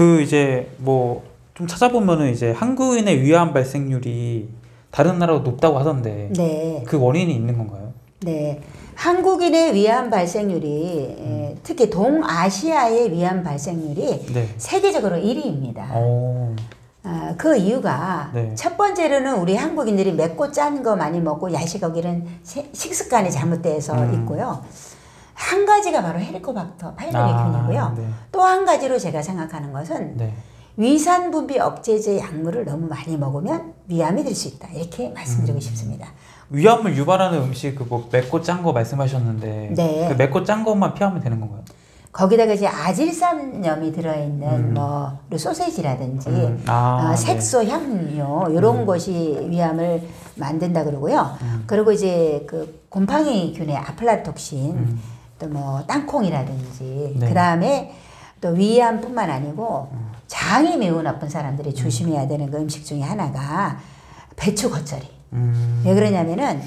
이제 뭐 좀 찾아보면은 이제 한국인의 위암 발생률이 다른 나라보다 높다고 하던데 네. 그 원인이 있는 건가요? 네. 한국인의 위암 발생률이 특히 동아시아의 위암 발생률이 네. 세계적으로 1위입니다. 그 이유가 네. 첫 번째로는 우리 한국인들이 맵고 짠 거 많이 먹고 야식하기는 식습관이 잘못돼서 있고요. 한 가지가 바로 헬리코박터 파일로리균이고요. 네. 또 한 가지로 제가 생각하는 것은 네. 위산 분비 억제제 약물을 너무 많이 먹으면 위암이 될 수 있다. 이렇게 말씀드리고 싶습니다. 위암을 유발하는 음식 뭐 맵고 짠 거 말씀하셨는데 네. 그 맵고 짠 것만 피하면 되는 건가요? 거기다가 이제 아질산염이 들어있는 뭐 소세지라든지 색소, 향료 이런 것이 위암을 만든다 그러고요. 그리고 이제 그 곰팡이균의 아플라톡신 또 뭐 땅콩이라든지 네. 그 다음에 또 위암뿐만 아니고 장이 매우 나쁜 사람들이 조심해야 되는 그 음식 중에 하나가 배추 겉절이. 왜 그러냐면은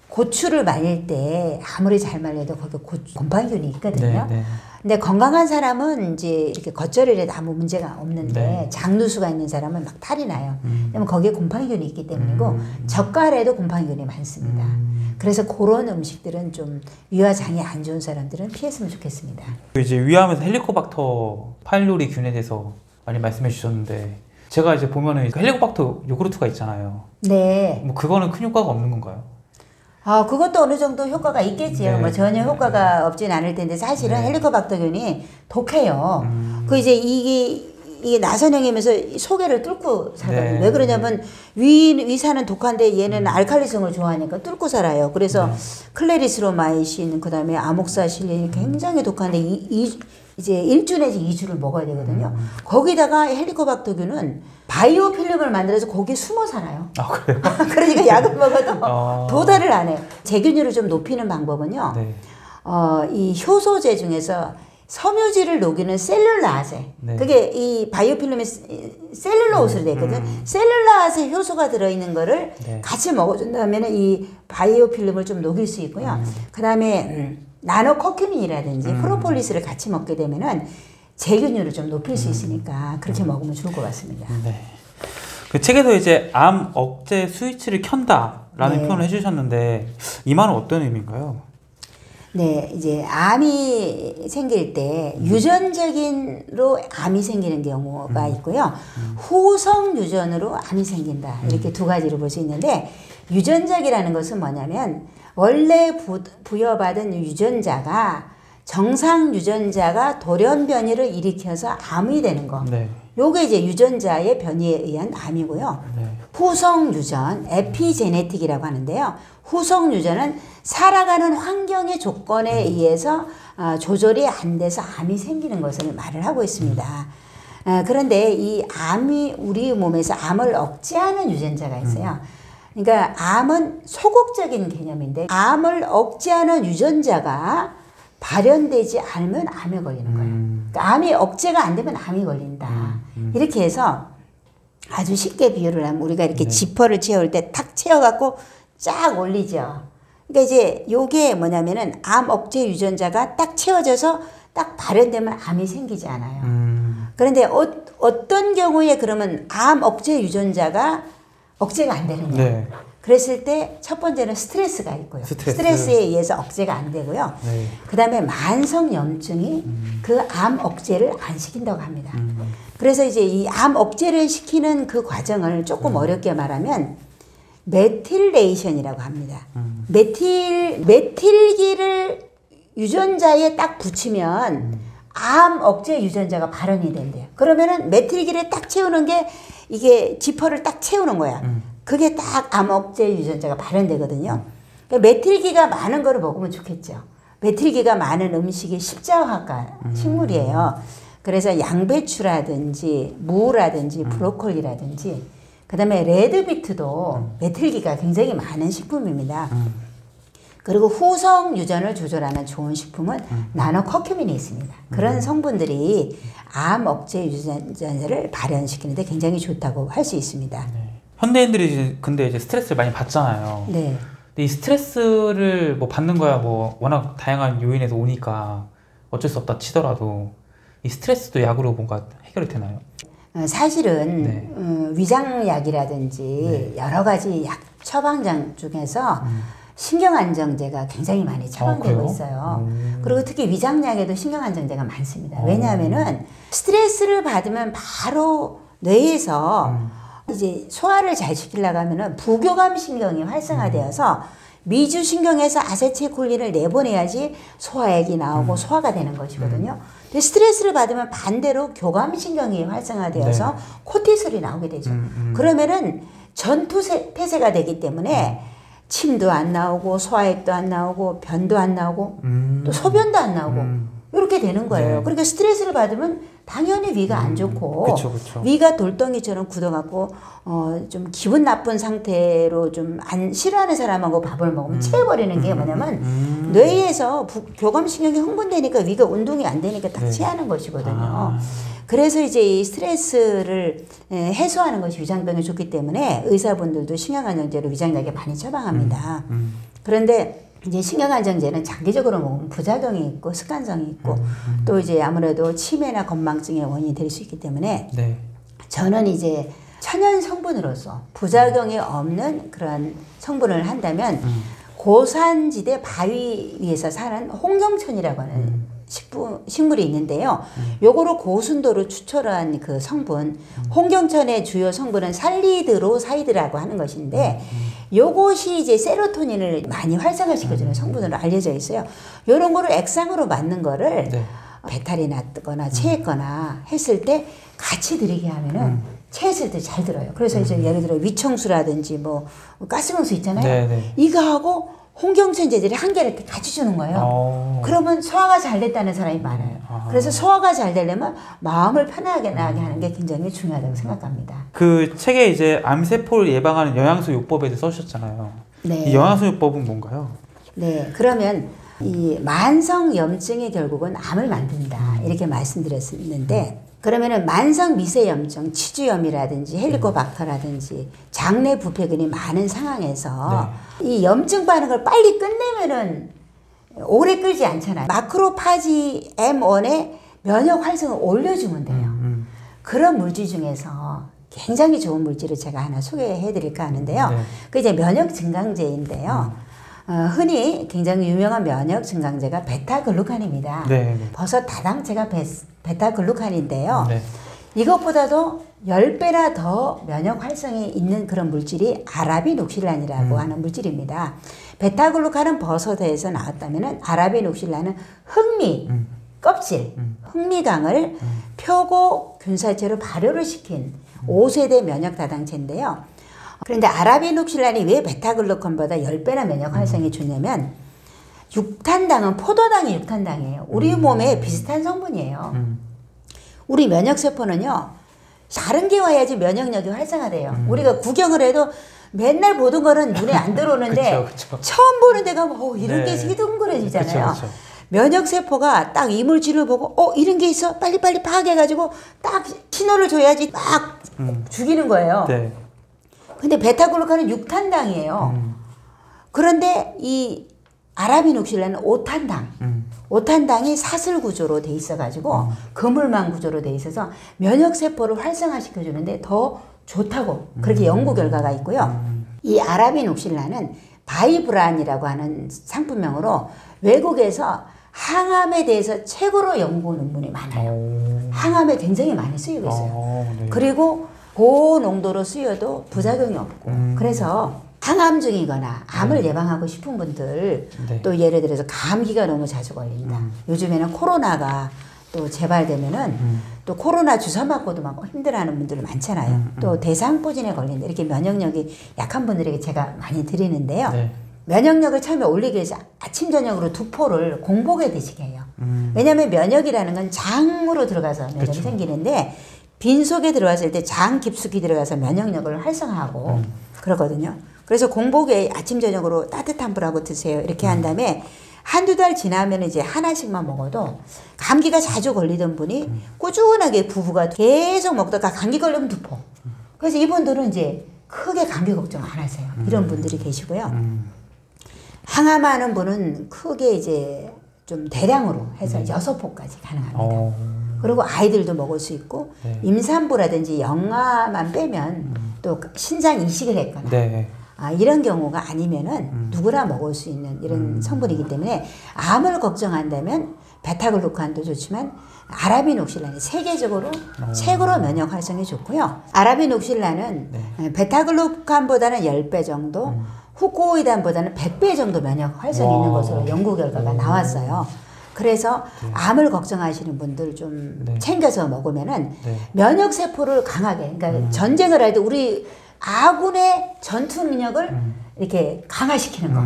고추를 말릴 때 아무리 잘 말려도 거기 곰팡이균이 있거든요. 네, 네. 근데 건강한 사람은 이제 이렇게 겉절이에 아무 문제가 없는데 네. 장누수가 있는 사람은 막 탈이 나요. 왜냐면 거기에 곰팡이균이 있기 때문이고 젓갈에도 곰팡이균이 많습니다. 그래서 그런 음식들은 좀 위와 장이 안 좋은 사람들은 피했으면 좋겠습니다. 이제 위암에서 헬리코박터 파일로리균에 대해서 많이 말씀해 주셨는데 제가 이제 보면은 헬리코박터 요구르트가 있잖아요. 네. 뭐 그거는 큰 효과가 없는 건가요? 그것도 어느 정도 효과가 있겠지요. 네. 뭐 전혀 효과가 없진 않을 텐데 사실은 네. 헬리코박터균이 독해요. 그 이제 이게 나선형이면서 소개를 뚫고 살거든요. 네. 왜 그러냐면 위산은 독한데 얘는 알칼리성을 좋아하니까 뚫고 살아요. 그래서 클레리스로마이신, 그다음에 아목사실린 굉장히 독한데 이제 1주 내지 2주를 먹어야 되거든요. 거기다가 헬리코박터균은 바이오 필름을 만들어서 거기에 숨어 살아요. 그래요? 그러니까 약을 먹어도 도달을 안 해요. 제균율을 좀 높이는 방법은요. 네. 이 효소제 중에서 섬유질을 녹이는 셀룰라세. 네. 그게 이 바이오 필름이 셀룰로스로 되어 있거든요. 셀룰라세 효소가 들어있는 거를 네. 같이 먹어준다면 이 바이오 필름을 좀 녹일 수 있고요. 그 다음에 나노커큐민이라든지 프로폴리스를 같이 먹게 되면은 제균율을 좀 높일 수 있으니까 그렇게 먹으면 좋을 것 같습니다. 네. 그 책에서 이제 암 억제 스위치를 켠다라는 네. 표현을 해주셨는데 이 말은 어떤 의미인가요? 네, 이제 암이 생길 때 유전적인로 암이 생기는 경우가 있고요. 후성 유전으로 암이 생긴다. 이렇게 두 가지로 볼 수 있는데 유전적이라는 것은 뭐냐면 원래 부여받은 유전자가 정상 유전자가 돌연 변이를 일으켜서 암이 되는 거. 네. 요게 이제 유전자의 변이에 의한 암이고요. 네. 후성 유전, 에피제네틱이라고 하는데요. 후성 유전은 살아가는 환경의 조건에 의해서 조절이 안 돼서 암이 생기는 것을 말을 하고 있습니다. 그런데 이 암이 우리 몸에서 암을 억제하는 유전자가 있어요. 그러니까 암은 소극적인 개념인데 암을 억제하는 유전자가 발현되지 않으면 암에 걸리는 거예요. 그러니까 암이 억제가 안 되면 암이 걸린다. 이렇게 해서 아주 쉽게 비유를 하면 우리가 이렇게 지퍼를 채울 때 탁 채워갖고 쫙 올리죠. 그러니까 이제 요게 뭐냐면은 암 억제 유전자가 딱 채워져서 딱 발현되면 암이 생기지 않아요. 그런데 어떤 경우에 그러면 암 억제 유전자가 억제가 안 되느냐. 네. 그랬을 때 첫 번째는 스트레스가 있고요. 스트레스에 의해서 억제가 안 되고요. 네. 그 다음에 만성염증이 그 암 억제를 안 시킨다고 합니다. 그래서 이제 이 암 억제를 시키는 그 과정을 조금 어렵게 말하면 메틸레이션이라고 합니다. 메틸기를 유전자에 딱 붙이면 암 억제 유전자가 발현이 된대요. 그러면은 메틸기를 딱 채우는 게 이게 지퍼를 딱 채우는 거야. 그게 딱 암 억제 유전자가 발현되거든요. 그러니까 메틸기가 많은 거를 먹으면 좋겠죠. 메틸기가 많은 음식이 십자화가 식물이에요. 그래서 양배추라든지 무라든지 브로콜리라든지 그다음에 레드비트도 메틸기가 굉장히 많은 식품입니다. 그리고 후성 유전을 조절하는 좋은 식품은 나노커큐민이 있습니다. 그런 성분들이 암 억제 유전자를 발현시키는데 굉장히 좋다고 할 수 있습니다. 네. 현대인들이 근데 이제 스트레스를 많이 받잖아요. 네. 근데 이 스트레스를 뭐 받는 거야 뭐 워낙 다양한 요인에서 오니까 어쩔 수 없다 치더라도 이 스트레스도 약으로 뭔가 해결이 되나요? 사실은 네. 위장약이라든지 네. 여러 가지 약 처방전 중에서 신경안정제가 굉장히 많이 처방되고 그래요? 있어요. 그리고 특히 위장약에도 신경안정제가 많습니다. 왜냐하면은 스트레스를 받으면 바로 뇌에서 이제 소화를 잘 시키려고 하면은 부교감 신경이 활성화되어서 미주신경에서 아세틸콜린을 내보내야지 소화액이 나오고 소화가 되는 것이거든요. 근데 스트레스를 받으면 반대로 교감신경이 활성화되어서 네. 코티솔이 나오게 되죠. 그러면은 전투태세가 되기 때문에 침도 안 나오고 소화액도 안 나오고 변도 안 나오고 또 소변도 안 나오고 이렇게 되는 거예요. 네. 그러니까 스트레스를 받으면 당연히 위가 안 좋고 그쵸, 그쵸. 위가 돌덩이처럼 굳어갖고 좀 기분 나쁜 상태로 좀 안 싫어하는 사람하고 밥을 먹으면 체해버리는 게 뭐냐면 뇌에서 교감신경이 흥분되니까 위가 운동이 안 되니까 딱 네. 체하는 것이거든요. 아. 그래서 이제 이 스트레스를 해소하는 것이 위장병에 좋기 때문에 의사분들도 신경안정제로 위장약에 많이 처방합니다. 그런데 이제 신경안정제는 장기적으로 먹으면 부작용이 있고 습관성이 있고 또 이제 아무래도 치매나 건망증의 원인이 될 수 있기 때문에 네. 저는 이제 천연 성분으로서 부작용이 없는 그런 성분을 한다면 고산지대 바위 위에서 사는 홍경천이라고 하는 식물이 있는데요. 요거를 고순도로 추출한 그 성분, 홍경천의 주요 성분은 살리드로사이드라고 하는 것인데 요것이 이제 세로토닌을 많이 활성화시켜주는 성분으로 알려져 있어요. 요런 거를 액상으로 맞는 거를 네. 배탈이 났거나 체했거나 했을 때 같이 들이게 하면은 체했을 때 잘 들어요. 그래서 이제 예를 들어 위청수라든지 뭐 가스병수 있잖아요. 네네. 이거하고 홍경천 제제를 한 개를 같이 주는 거예요. 어. 그러면 소화가 잘 됐다는 사람이 많아요. 그래서 소화가 잘 되려면 마음을 편하게 나게 하는 게 굉장히 중요하다고 생각합니다. 그 책에 이제 암세포를 예방하는 영양소 요법에 대해서 써주셨잖아요. 네. 이 영양소 요법은 뭔가요? 네, 그러면 이 만성 염증이 결국은 암을 만든다 이렇게 말씀드렸는데 그러면은 만성 미세염증, 치주염이라든지 헬리코박터라든지 장내 부패근이 많은 상황에서 이 염증 반응을 빨리 끝내면은 오래 끌지 않잖아요. 마크로파지 M1의 면역 활성을 올려주면 돼요. 그런 물질 중에서 굉장히 좋은 물질을 제가 하나 소개해 드릴까 하는데요. 네. 그 이제 면역 증강제인데요. 흔히 굉장히 유명한 면역 증강제가 베타글루칸입니다. 네. 버섯 다당체가 베타글루칸인데요. 네. 이것보다도 10배나 더 면역 활성이 있는 그런 물질이 아라비녹실란이라고 하는 물질입니다. 베타글루칸은 버섯에서 나왔다면 아라비녹실란은 흑미, 껍질, 흑미강을 표고 균사체로 발효를 시킨 5세대 면역 다당체인데요. 그런데 아라비녹실란이 왜 베타글루칸보다 10배나 면역 활성이 좋냐면 육탄당은 포도당이 육탄당이에요. 우리 몸에 비슷한 성분이에요. 우리 면역세포는요. 다른 게 와야지 면역력이 활성화돼요. 우리가 구경을 해도 맨날 보던 거는 눈에 안 들어오는데 그쵸. 처음 보는 데가 이런 네. 게 희둥그레지잖아요. 그쵸. 면역세포가 딱 이물질을 보고 이런 게 있어 빨리빨리 파악해가지고 딱 신호를 줘야지 막 죽이는 거예요. 네. 근데 베타글루칸은 육탄당이에요. 그런데 이 아라비녹실란은 오탄당. 오탄당이 사슬 구조로 돼 있어가지고 그물망 구조로 돼 있어서 면역세포를 활성화시켜주는데 더 좋다고 그렇게 연구 결과가 있고요. 이 아라비녹실란은 바이브란이라고 하는 상품명으로 외국에서 항암에 대해서 최고로 연구 논문이 많아요. 항암에 굉장히 많이 쓰이고 있어요. 네. 그리고 고농도로 쓰여도 부작용이 없고 그래서 항암증이거나 암을 예방하고 싶은 분들 네. 또 예를 들어서 감기가 너무 자주 걸린다. 요즘에는 코로나가 또 재발되면은 또 코로나 주사 맞고도 막 힘들어하는 분들 많잖아요. 또 대상포진에 걸린다. 이렇게 면역력이 약한 분들에게 제가 많이 드리는데요. 네. 면역력을 처음에 올리기 위해서 아침 저녁으로 2포를 공복에 드시게 해요. 왜냐하면 면역이라는 건 장으로 들어가서 면역이 그쵸. 생기는데 빈속에 들어왔을 때 장 깊숙이 들어가서 면역력을 활성화하고 그러거든요. 그래서 공복에 아침 저녁으로 따뜻한 물하고 드세요. 이렇게 한 다음에 한두 달 지나면 이제 하나씩만 먹어도 감기가 자주 걸리던 분이 꾸준하게 부부가 계속 먹다가 감기 걸리면 2포. 그래서 이분들은 이제 크게 감기 걱정 안 하세요. 이런 분들이 계시고요. 항암하는 분은 크게 이제 좀 대량으로 해서 6포까지 가능합니다. 그리고 아이들도 먹을 수 있고 네. 임산부라든지 영아만 빼면 또 신장 이식을 했거나 네. 이런 경우가 아니면은 누구나 먹을 수 있는 이런 성분이기 때문에 암을 걱정한다면 베타글루칸도 좋지만 아라비녹실란이 세계적으로 최고로 면역 활성에 좋고요. 아라비녹실란은 베타글루칸보다는 10배 정도, 후코이단보다는 100배 정도 면역 활성이 있는 것으로 연구 결과가 나왔어요. 그래서 암을 걱정하시는 분들 좀 챙겨서 먹으면은 면역 세포를 강하게, 그러니까 전쟁을 할 때 우리 아군의 전투 능력을 이렇게 강화시키는 거.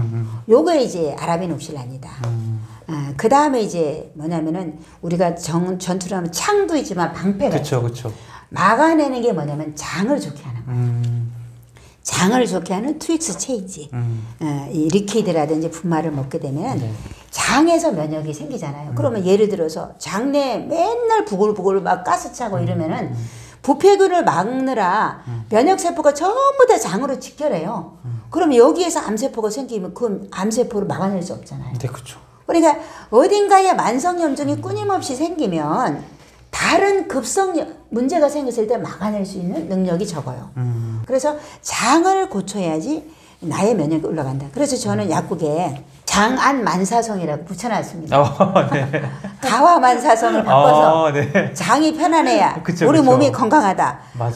요게 이제 아라비녹실란이다. 그 다음에 이제 뭐냐면은 우리가 전투를 하면 창도 있지만 방패가 그쵸, 그쵸. 막아내는 게 뭐냐면 장을 좋게 하는 거예요. 장을 좋게 하는 트윅스 체인지. 이 리퀴드라든지 분말을 먹게 되면 장에서 면역이 생기잖아요. 그러면 예를 들어서 장내 맨날 부글부글 막 가스 차고 이러면은 부패균을 막느라 면역세포가 전부 다 장으로 직결해요. 그럼 여기에서 암세포가 생기면 그 암세포를 막아낼 수 없잖아요. 네, 그쵸. 그러니까 어딘가에 만성염증이 끊임없이 생기면 다른 급성 문제가 생겼을 때 막아낼 수 있는 능력이 적어요. 그래서 장을 고쳐야지 나의 면역이 올라간다. 그래서 저는 약국에 장안 만사성이라고 붙여놨습니다. 네. 가와 만사성을 바꿔서 네. 장이 편안해야 그쵸, 우리 그쵸. 몸이 건강하다. 맞아요.